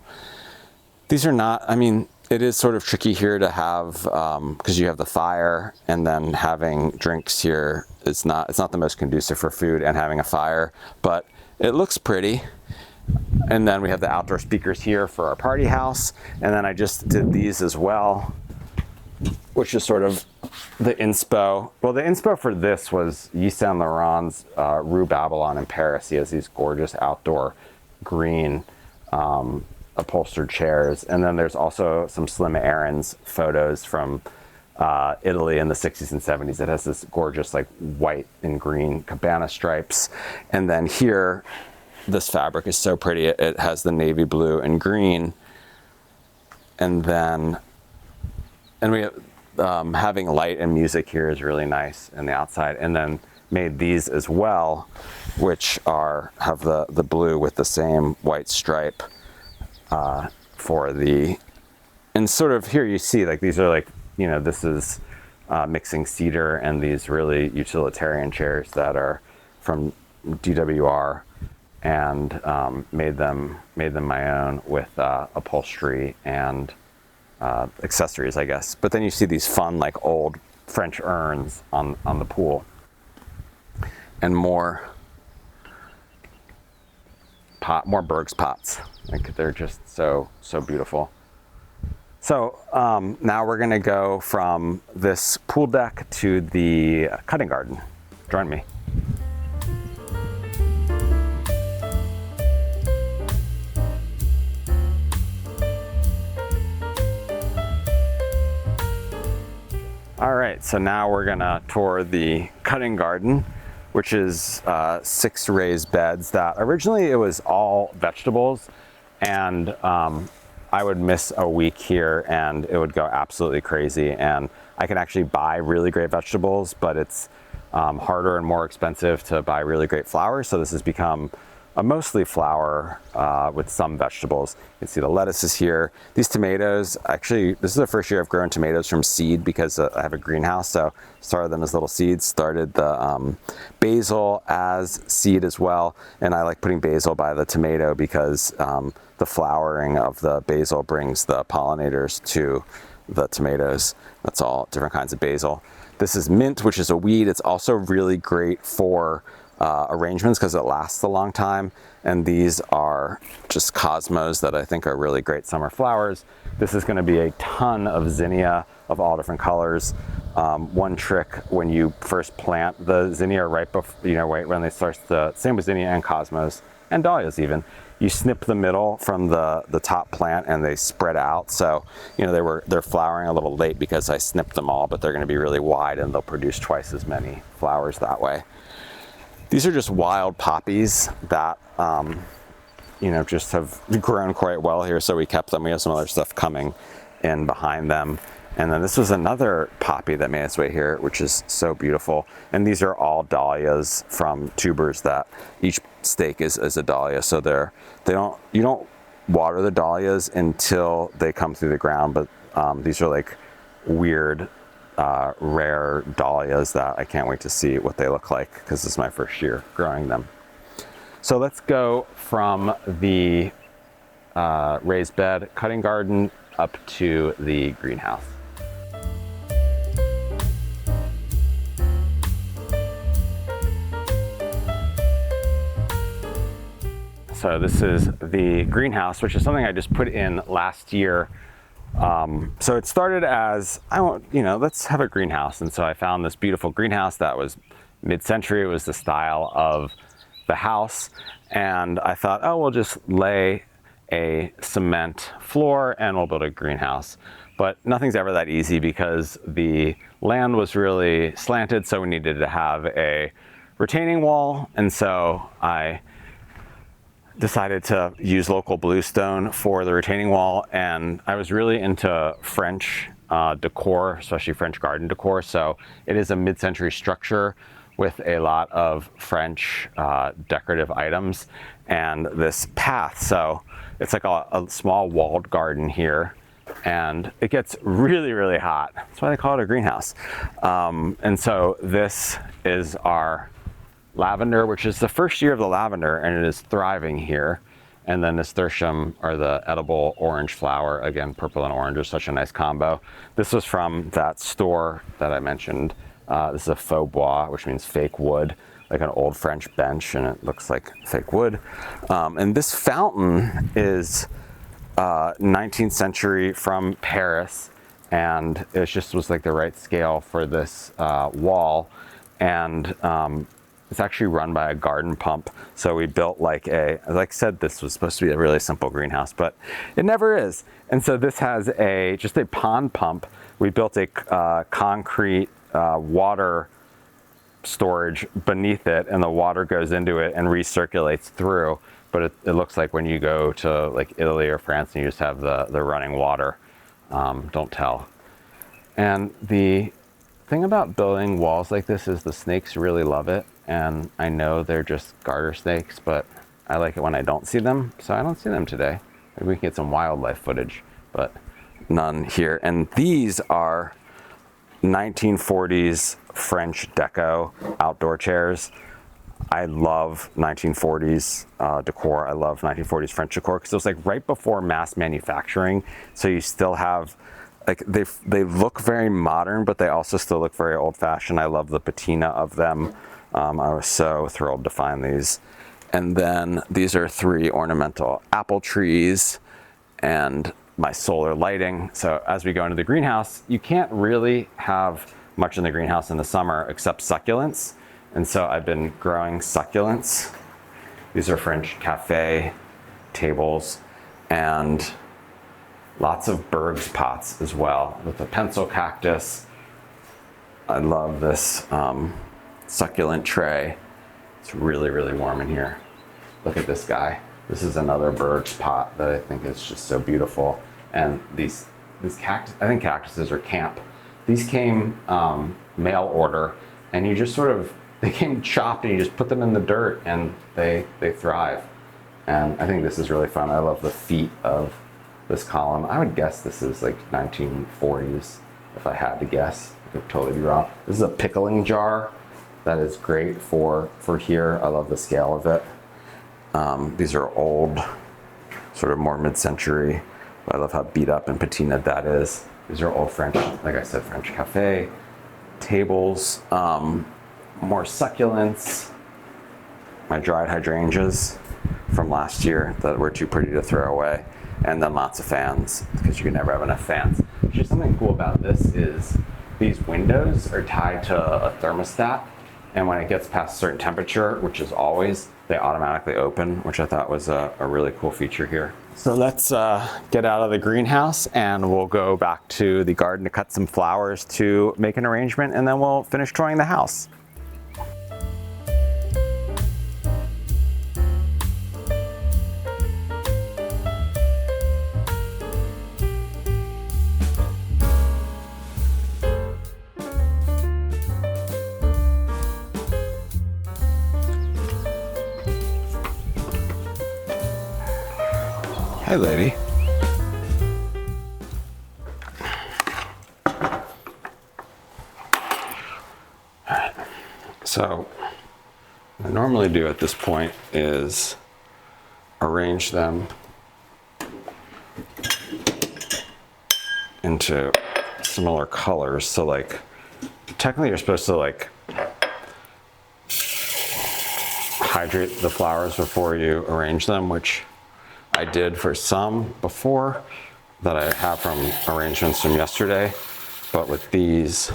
These are not, I mean, it is sort of tricky here to have, because you have the fire, and then having drinks here, it's not the most conducive for food and having a fire, but it looks pretty. And then we have the outdoor speakers here for our party house. And then I just did these as well, which is sort of the inspo. Well, the inspo for this was Yves Saint Laurent's Rue Babylon in Paris. He has these gorgeous outdoor green upholstered chairs. And then there's also some Slim Aarons photos from Italy in the 60s and 70s. It has this gorgeous like white and green cabana stripes. And then here, this fabric is so pretty. It has the navy blue and green. And then, we having light and music here is really nice in the outside. And then made these as well, which have the blue with the same white stripe and sort of here you see like these are like, this is mixing cedar and these really utilitarian chairs that are from DWR, and made them my own with upholstery and accessories, I guess. But then you see these fun like old French urns on the pool, and more Berg's pots. Like they're just so beautiful. So now we're gonna go from this pool deck to the cutting garden. Join me. All right, so now we're gonna tour the cutting garden, which is 6 raised beds that originally it was all vegetables, and I would miss a week here and it would go absolutely crazy. And I can actually buy really great vegetables, but it's harder and more expensive to buy really great flowers. So this has become a mostly flower with some vegetables. You can see the lettuces here. These tomatoes, actually, this is the first year I've grown tomatoes from seed because I have a greenhouse. So started them as little seeds, started the basil as seed as well. And I like putting basil by the tomato because the flowering of the basil brings the pollinators to the tomatoes. That's all different kinds of basil. This is mint, which is a weed. It's also really great for arrangements because it lasts a long time. And these are just cosmos that I think are really great summer flowers. This is going to be a ton of zinnia of all different colors. One trick when you first plant the zinnia right before, right when they start same with zinnia and cosmos and dahlias even, you snip the middle from the top plant and they spread out. So, they're flowering a little late because I snipped them all, but they're going to be really wide and they'll produce twice as many flowers that way. These are just wild poppies that, just have grown quite well here. So we kept them. We have some other stuff coming in behind them. And then this was another poppy that made its way here, which is so beautiful. And these are all dahlias from tubers that each stake is a dahlia. So you don't water the dahlias until they come through the ground. But these are like weird, rare dahlias that I can't wait to see what they look like because this is my first year growing them. So let's go from the raised bed cutting garden up to the greenhouse. So this is the greenhouse, which is something I just put in last year. So it started as, let's have a greenhouse. And so I found this beautiful greenhouse that was mid-century. It was the style of the house. And I thought, we'll just lay a cement floor and we'll build a greenhouse. But nothing's ever that easy because the land was really slanted. So we needed to have a retaining wall. And so I decided to use local bluestone for the retaining wall, and I was really into French decor, especially French garden decor. So it is a mid-century structure with a lot of French decorative items and this path. So it's like a small walled garden here, and it gets really, really hot. That's why they call it a greenhouse. And so this is our lavender, which is the first year of the lavender, and it is thriving here. And then nasturtium, or the edible orange flower, again, purple and orange is such a nice combo. This was from that store that I mentioned. This is a faux bois, which means fake wood, like an old French bench, and it looks like fake wood. And this fountain is 19th century from Paris, and it just was like the right scale for this wall. And It's actually run by a garden pump. So we built like I said, this was supposed to be a really simple greenhouse, but it never is. And so this has just a pond pump. We built a concrete water storage beneath it, and the water goes into it and recirculates through. But it looks like when you go to like Italy or France and you just have the running water. Don't tell. And the thing about building walls like this is the snakes really love it. And I know they're just garter snakes, but I like it when I don't see them. So I don't see them today. Maybe we can get some wildlife footage, but none here. And these are 1940s French deco outdoor chairs. I love 1940s decor. I love 1940s French decor because it was like right before mass manufacturing. So you still have, like, they look very modern, but they also still look very old fashioned. I love the patina of them. I was so thrilled to find these. And then these are 3 ornamental apple trees and my solar lighting. So as we go into the greenhouse, you can't really have much in the greenhouse in the summer except succulents. And so I've been growing succulents. These are French cafe tables and lots of Berg's pots as well with a pencil cactus. I love this succulent tray. It's really, really warm in here. Look at this guy. This is another Berg's pot that I think is just so beautiful. And these cactus, I think cactuses are camp. These came mail order, and you just they came chopped and you just put them in the dirt and they thrive. And I think this is really fun. I love the feet of this column. I would guess this is like 1940s if I had to guess. I could totally be wrong. This is a pickling jar that is great for here. I love the scale of it. These are old, sort of more mid-century. I love how beat up and patinaed that is. These are old French, like I said, French cafe tables. More succulents. My dried hydrangeas from last year that were too pretty to throw away. And then lots of fans, because you can never have enough fans. Actually, something cool about this is these windows are tied to a thermostat. And when it gets past a certain temperature, which is always, they automatically open, which I thought was a really cool feature here. So let's get out of the greenhouse and we'll go back to the garden to cut some flowers to make an arrangement, and then we'll finish touring the house. Hey, lady. Alright, so what I normally do at this point is arrange them into similar colors. So like, technically you're supposed to like hydrate the flowers before you arrange them, which I did for some before that I have from arrangements from yesterday, but with these,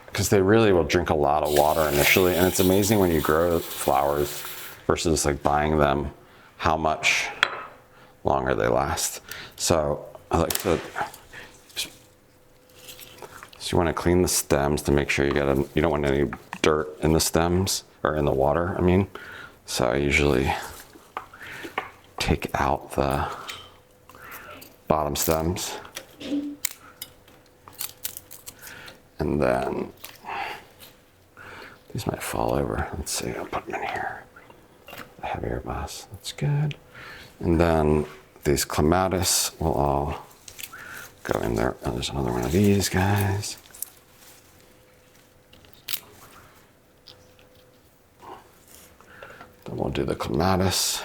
because they really will drink a lot of water initially, and it's amazing when you grow flowers versus like buying them, how much longer they last. So I like to, so you want to clean the stems to make sure you don't want any dirt in the stems, or in the water, I mean. So I usually take out the bottom stems, and then these might fall over. Let's see, I'll put them in here. The heavier vase, that's good. And then these clematis will all go in there. Oh, there's another one of these guys. Then we'll do the clematis.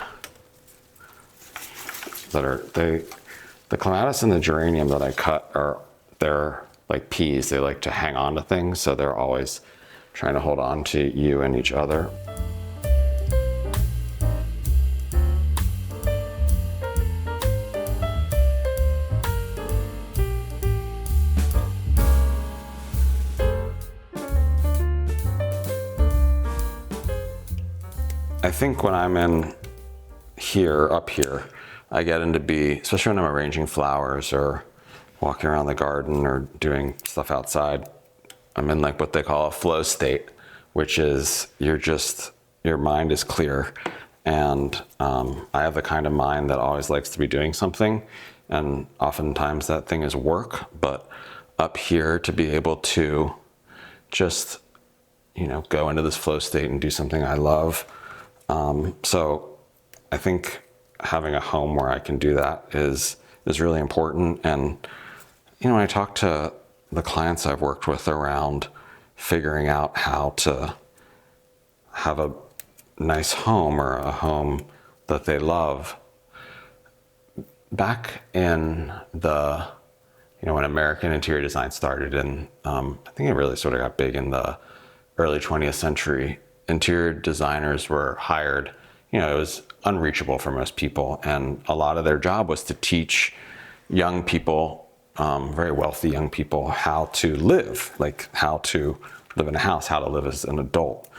The clematis and the geranium that I cut they're like peas. They like to hang on to things, so they're always trying to hold on to you and each other. I think when I'm in here, up here, I get into especially when I'm arranging flowers or walking around the garden or doing stuff outside, I'm in like what they call a flow state, which is your mind is clear. And I have the kind of mind that always likes to be doing something. And oftentimes that thing is work, but up here to be able to just, go into this flow state and do something I love. So I think having a home where I can do that is really important. And, when I talk to the clients I've worked with around figuring out how to have a nice home or a home that they love, back in when American interior design started, and I think it really sort of got big in the early 20th century, interior designers were hired. It was unreachable for most people, and a lot of their job was to teach young people, very wealthy young people, how to live, like how to live in a house, how to live as an adult.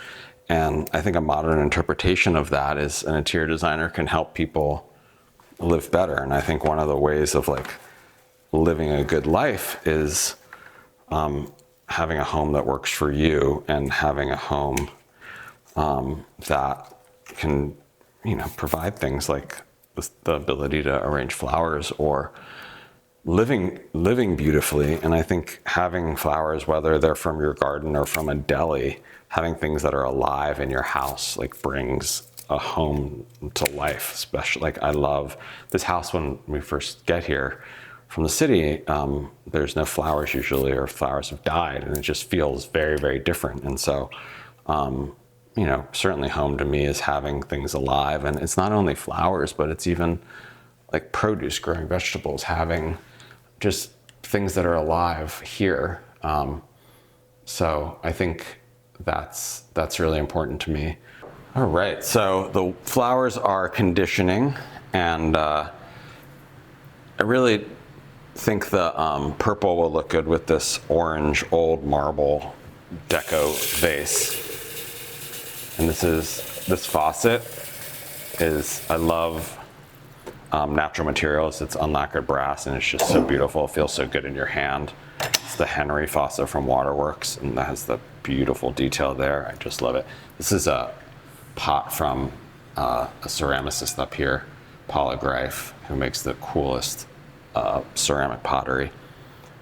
And I think a modern interpretation of that is an interior designer can help people live better. And I think one of the ways of like living a good life is having a home that works for you, and having a home that can, provide things like the ability to arrange flowers or living beautifully. And I think having flowers, whether they're from your garden or from a deli, having things that are alive in your house, like brings a home to life. Especially, like I love this house when we first get here from the city, there's no flowers usually, or flowers have died, and it just feels very, very different. And so, certainly home to me is having things alive. And it's not only flowers, but it's even like produce, growing vegetables, having just things that are alive here. So I think that's really important to me. All right, so the flowers are conditioning, and I really think the purple will look good with this orange old marble deco vase. And this faucet I love natural materials. It's unlacquered brass, and it's just so beautiful. It feels so good in your hand. It's the Henry faucet from Waterworks, and that has the beautiful detail there. I just love it. This is a pot from a ceramicist up here, Paula Greif, who makes the coolest ceramic pottery.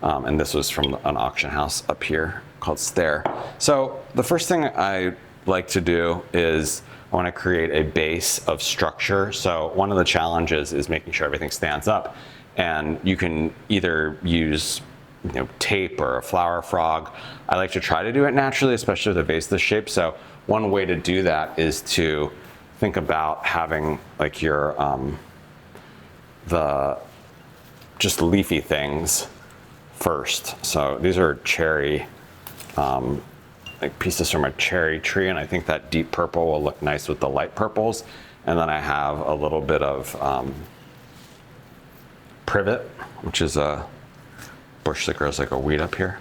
And this was from an auction house up here called Stair. So the first thing I like to do is I want to create a base of structure. So one of the challenges is making sure everything stands up. And you can either use tape or a flower frog. I like to try to do it naturally, especially with a vase this shape. So one way to do that is to think about having like your the just leafy things first. So these are cherry, like pieces from a cherry tree, and I think that deep purple will look nice with the light purples. And then I have a little bit of privet, which is a bush that grows like a weed up here.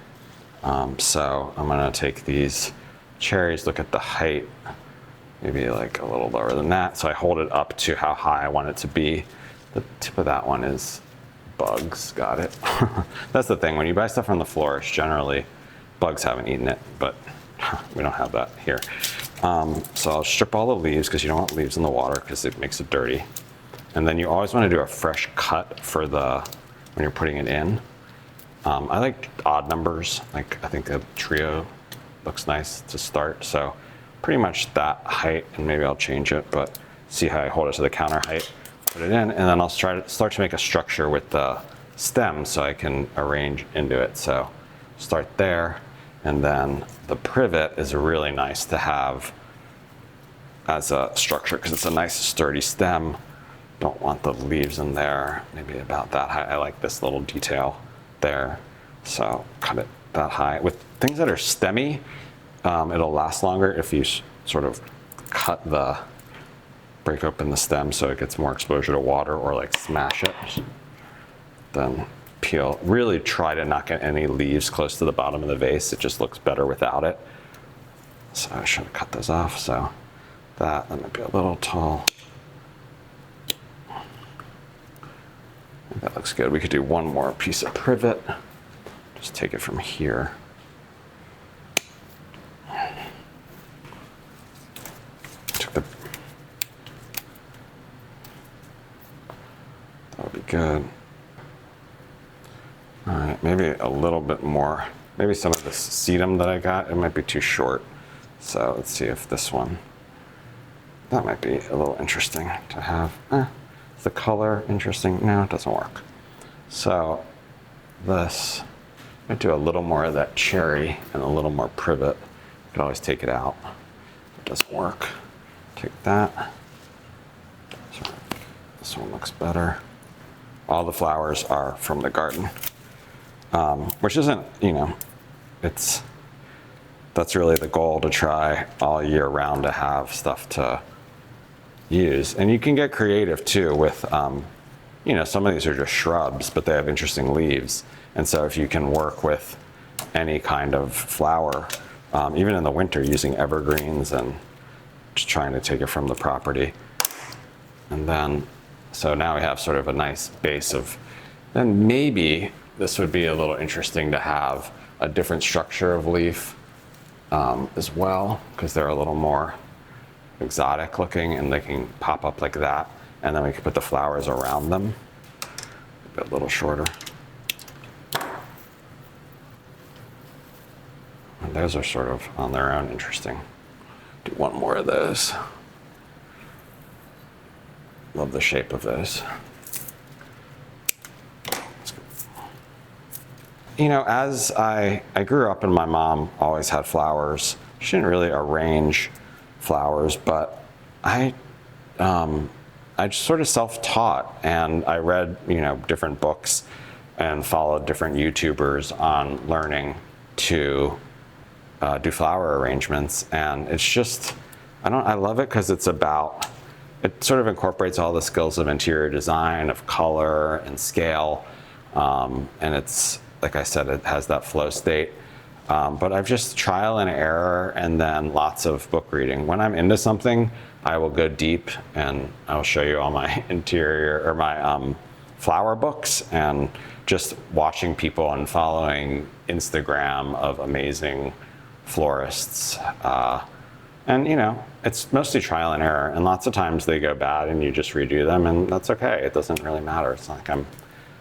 So I'm gonna take these cherries, look at the height, maybe like a little lower than that. So I hold it up to how high I want it to be. The tip of that one is bugs, got it. That's the thing, when you buy stuff from the florist, generally bugs haven't eaten it, but we don't have that here. So I'll strip all the leaves, because you don't want leaves in the water because it makes it dirty. And then you always want to do a fresh cut for when you're putting it in. I like odd numbers. Like I think a trio looks nice to start. So pretty much that height, and maybe I'll change it, but see how I hold it to the counter height, put it in, and then I'll start to make a structure with the stem so I can arrange into it. So start there, and then the privet is really nice to have as a structure because it's a nice sturdy stem. Don't want the leaves in there, maybe about that high. I like this little detail there, so cut it that high. With things that are stemmy, it'll last longer if you sort of break open the stem so it gets more exposure to water, or like smash it, then peel. Really try to not get any leaves close to the bottom of the vase. It just looks better without it. So I should have cut those off. So That might be a little tall. That looks good. We could do one more piece of privet. Just take it from here. That would be good. All right, maybe a little bit more. Maybe some of this sedum that I got, it might be too short. So let's see if this one, that might be a little interesting to have. Is the color interesting? No, it doesn't work. So this, I do a little more of that cherry and a little more privet. You could always take it out. It doesn't work. Take that. Sorry. This one looks better. All the flowers are from the garden, which isn't, you know, that's really the goal, to try all year round to have stuff to use. And you can get creative too with, you know, some of these are just shrubs, but they have interesting leaves. And so if you can work with any kind of flower, even in the winter, using evergreens and just trying to take it from the property. And then, so now we have sort of a nice base of, then maybe this would be a little interesting to have a different structure of leaf as well, because they're a little more exotic looking and they can pop up like that. And then we can put the flowers around them, a little shorter. And those are sort of on their own interesting. Do one more of those. Love the shape of those. You know, as I grew up and my mom always had flowers. She didn't really arrange flowers, but I just sort of self-taught, and I read, you know, different books and followed different YouTubers on learning to do flower arrangements. And it's just, I love it because it's about, it sort of incorporates all the skills of interior design, of color and scale. And it's, like I said, it has that flow state. But I've just trial and error and then lots of book reading. When I'm into something, I will go deep and I'll show you all my interior or my flower books, and just watching people and following Instagram of amazing florists. And you know, it's mostly trial and error, and lots of times they go bad and you just redo them, and that's okay. It doesn't really matter. It's not like I'm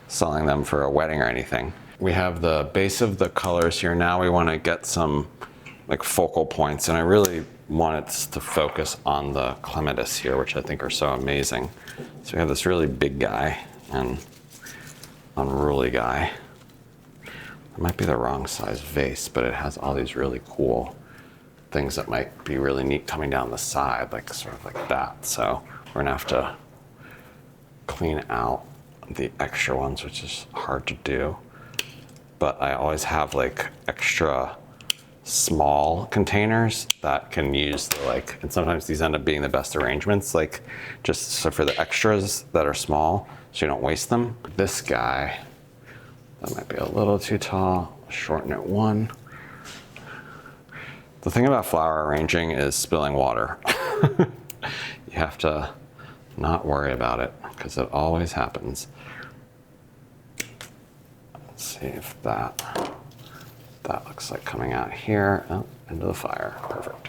selling them for a wedding or anything. We have the base of the colors here. Now we want to get some like focal points, and I really want it to focus on the clematis here, which I think are so amazing. So we have this really big guy and unruly guy. It might be the wrong size vase, but it has all these really cool things that might be really neat coming down the side, like sort of like that. So we're gonna have to clean out the extra ones, which is hard to do. But I always have like extra small containers that can use the like, and sometimes these end up being the best arrangements, like just so for the extras that are small, so you don't waste them. This guy, that might be a little too tall, shorten it one. The thing about flower arranging is spilling water. You have to not worry about it because it always happens. Let's see if that looks like coming out here. Oh, into the fire, perfect.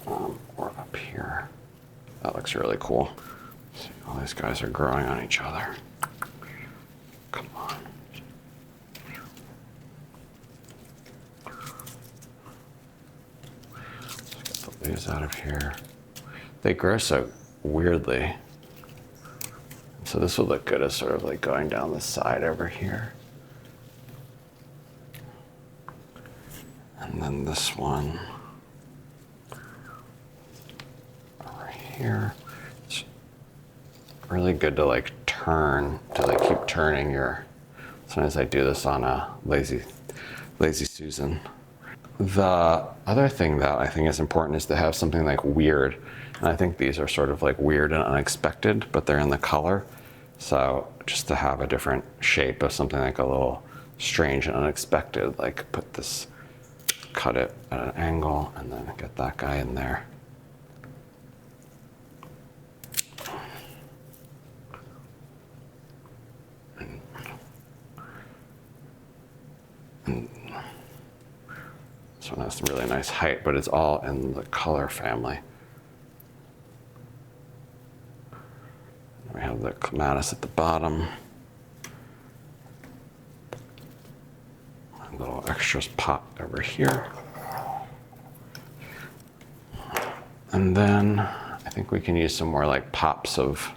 Or up here. That looks really cool. See, all these guys are growing on each other. Come on. Let's get the leaves out of here. They grow so weirdly. So this would look good as sort of like going down the side over here. And then this one over here. It's really good to like turn, to like keep turning your, sometimes I do this on a Lazy Susan. The other thing that I think is important is to have something like weird. And I think these are sort of like weird and unexpected, but they're in the color. So just to have a different shape of something like a little strange and unexpected, like put this, cut it at an angle and then get that guy in there. This one has really nice height, but it's all in the color family. We have the clematis at the bottom. A little extras pot over here. And then I think we can use some more like pops of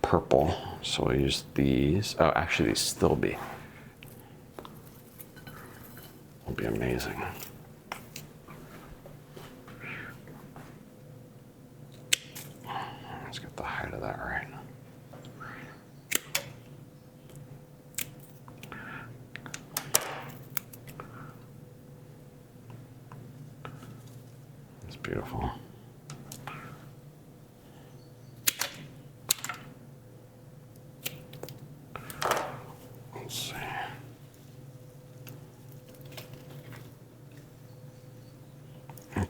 purple. So we'll use these. Oh, actually these still be. Will be amazing. Let's get the height of that right. It's beautiful. Let's see.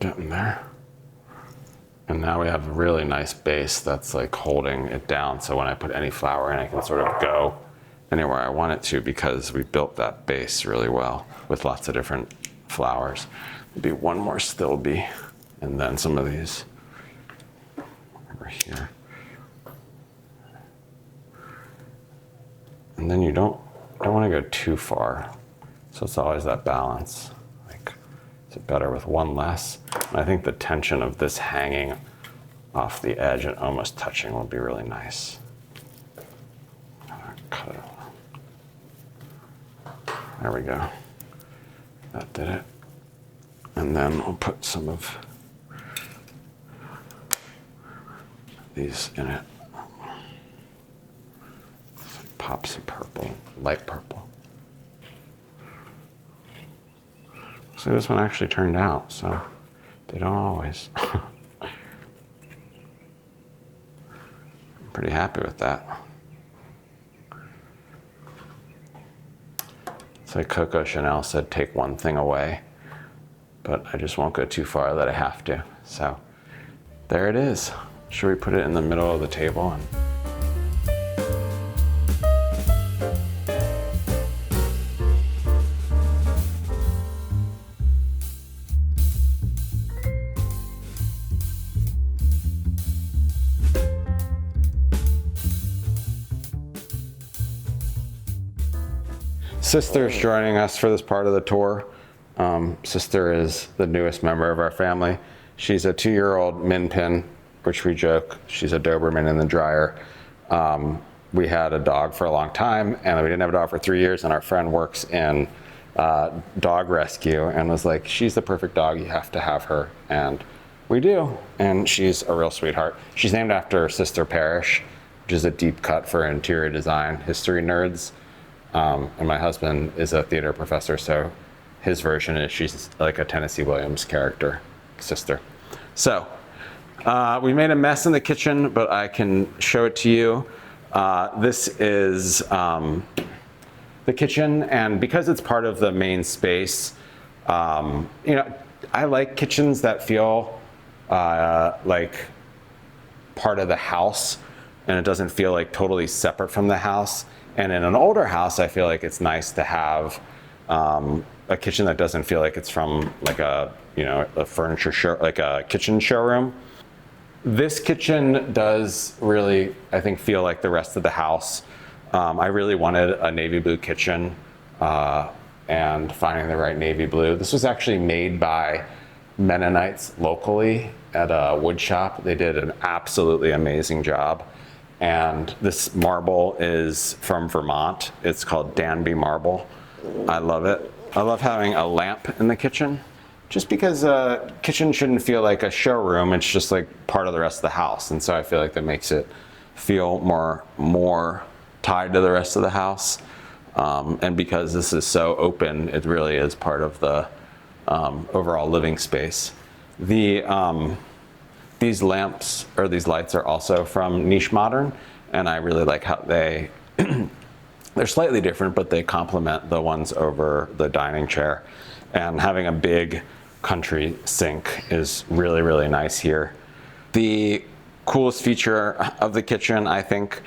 Getting there. And now we have a really nice base that's like holding it down. So when I put any flower in, I can sort of go anywhere I want it to because we built that base really well with lots of different flowers. Maybe one more still bee, and then some of these over here. And then you don't want to go too far. So it's always that balance. Is it better with one less? And I think the tension of this hanging off the edge and almost touching will be really nice. Cut it off. There we go. That did it. And then we'll put some of these in it. Some pops of purple, light purple. So this one actually turned out, so they don't always. I'm pretty happy with that. It's like Coco Chanel said, take one thing away, but I just won't go too far that I have to. So there it is. Should we put it in the middle of the table? Sister's joining us for this part of the tour. Sister is the newest member of our family. She's a 2-year-old min pin, which we joke, she's a Doberman in the dryer. We had a dog for a long time, and we didn't have a dog for 3 years, and our friend works in dog rescue and was like, she's the perfect dog, you have to have her. And we do, and she's a real sweetheart. She's named after Sister Parrish, which is a deep cut for interior design history nerds. And my husband is a theater professor, so his version is she's like a Tennessee Williams character, sister. So we made a mess in the kitchen, but I can show it to you. This is the kitchen, and because it's part of the main space, you know, I like kitchens that feel like part of the house, and it doesn't feel like totally separate from the house. And in an older house, I feel like it's nice to have a kitchen that doesn't feel like it's from like a, you know, a furniture show, like a kitchen showroom. This kitchen does really, I think, feel like the rest of the house. I really wanted a navy blue kitchen, and finding the right navy blue. This was actually made by Mennonites locally at a wood shop. They did an absolutely amazing job. And this marble is from Vermont. It's called Danby marble. I love it. I love having a lamp in the kitchen, just because a kitchen shouldn't feel like a showroom. It's just like part of the rest of the house. And so I feel like that makes it feel more tied to the rest of the house. And because this is so open, it really is part of the overall living space. These lamps, or these lights, are also from Niche Modern, and I really like how they're slightly different, but they complement the ones over the dining chair. And having a big country sink is really, really nice here. The coolest feature of the kitchen, I think,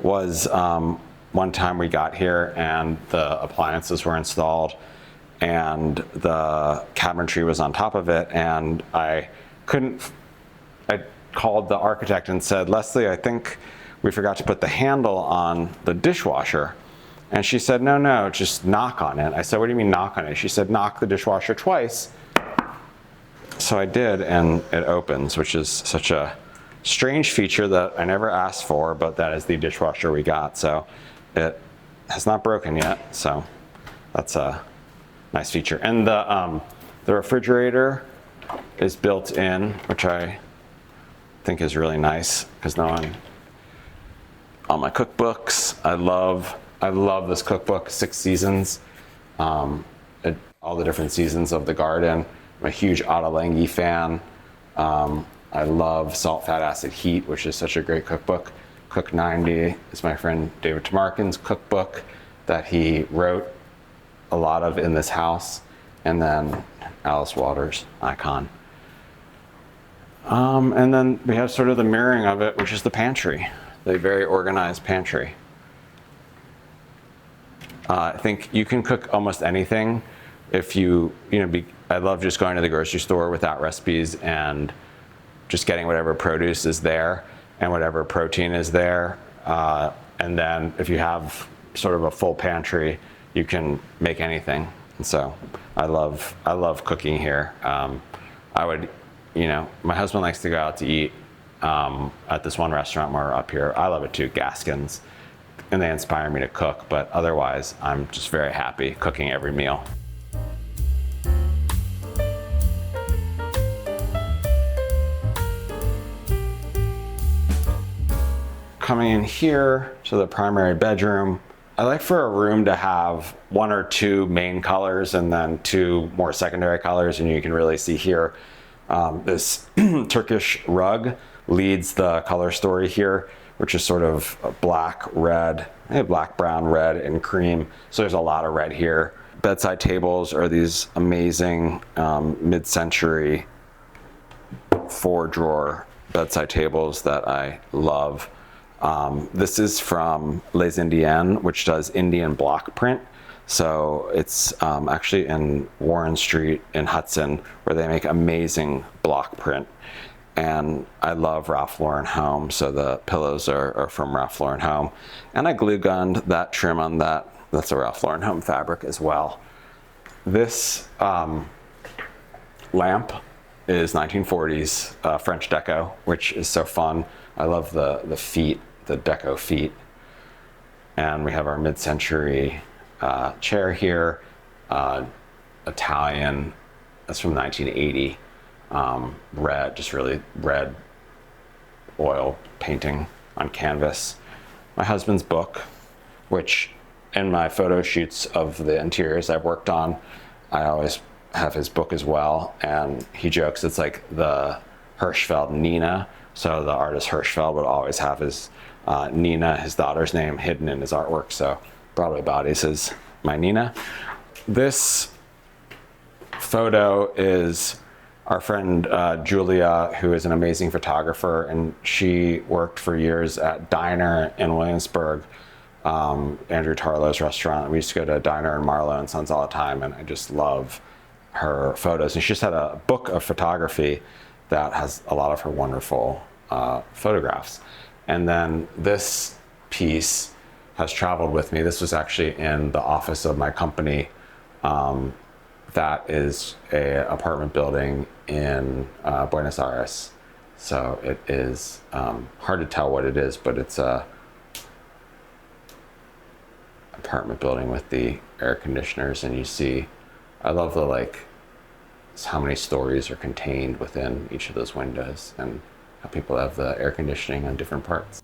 was one time we got here and the appliances were installed, and the cabinetry was on top of it, and I called the architect and said, Leslie, I think we forgot to put the handle on the dishwasher. And she said, no, just knock on it. I said, what do you mean knock on it? She said, knock the dishwasher twice. So I did, and it opens, which is such a strange feature that I never asked for, but that is the dishwasher we got. So it has not broken yet, so that's a nice feature. And the refrigerator is built in, which I think is really nice, because now I'm on my cookbooks. I love this cookbook, 6 seasons, all the different seasons of the garden. I'm a huge Ottolenghi fan. I love Salt, Fat, Acid, Heat, which is such a great cookbook. Cook 90 is my friend David Tamarkin's cookbook that he wrote a lot of in this house. And then Alice Waters, icon. And then we have sort of the mirroring of it, which is the pantry, the very organized pantry. I think you can cook almost anything if I love just going to the grocery store without recipes and just getting whatever produce is there and whatever protein is there. And then if you have sort of a full pantry, you can make anything. And so I love cooking here. My husband likes to go out to eat at this one restaurant when we're up here. I love it too, Gaskin's, and they inspire me to cook, but otherwise I'm just very happy cooking every meal. Coming in here to the primary bedroom, I like for a room to have 1 or 2 main colors and then 2 more secondary colors, and you can really see here this Turkish rug leads the color story here, which is sort of black, red, black, brown, red, and cream. So there's a lot of red here. Bedside tables are these amazing mid-century 4-drawer bedside tables that I love. This is from Les Indiennes, which does Indian block print. So it's actually in Warren Street in Hudson, where they make amazing block print. And I love Ralph Lauren Home, so the pillows are from Ralph Lauren Home. And I glue gunned that trim on that. That's a Ralph Lauren Home fabric as well. This lamp is 1940s French deco, which is so fun. I love the feet, the deco feet. And we have our mid-century chair here, Italian, that's from 1980. Red, just really red oil painting on canvas. My husband's book, which in my photo shoots of the interiors I've worked on, I always have his book as well. And he jokes it's like the Hirschfeld Nina. So the artist Hirschfeld would always have his Nina, his daughter's name, hidden in his artwork. So Broadway Bodies is my Nina. This photo is our friend Julia, who is an amazing photographer, and she worked for years at Diner in Williamsburg, Andrew Tarlow's restaurant. We used to go to Diner and Marlowe and Sons all the time, and I just love her photos. And she just had a book of photography that has a lot of her wonderful photographs. And then this piece has traveled with me. This was actually in the office of my company. That is an apartment building in Buenos Aires. So it is hard to tell what it is, but it's a apartment building with the air conditioners, and you see, I love the how many stories are contained within each of those windows and how people have the air conditioning on different parts.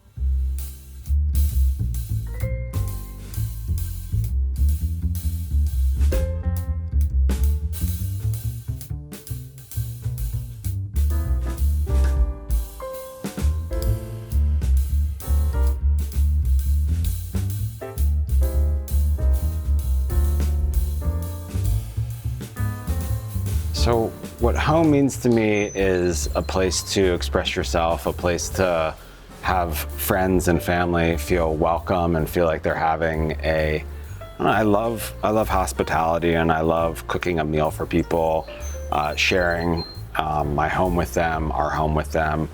So what home means to me is a place to express yourself, a place to have friends and family feel welcome and feel like they're having a I love hospitality, and I love cooking a meal for people, sharing my home with them, our home with them,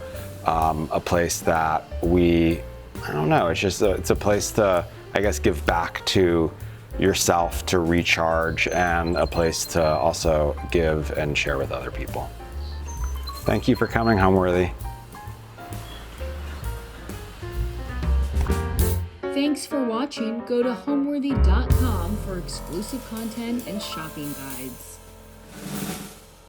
a place that I don't know, it's a place to, I guess, give back to yourself, to recharge, and a place to also give and share with other people. Thank you for coming, Homeworthy. Thanks for watching. Go to homeworthy.com for exclusive content and shopping guides.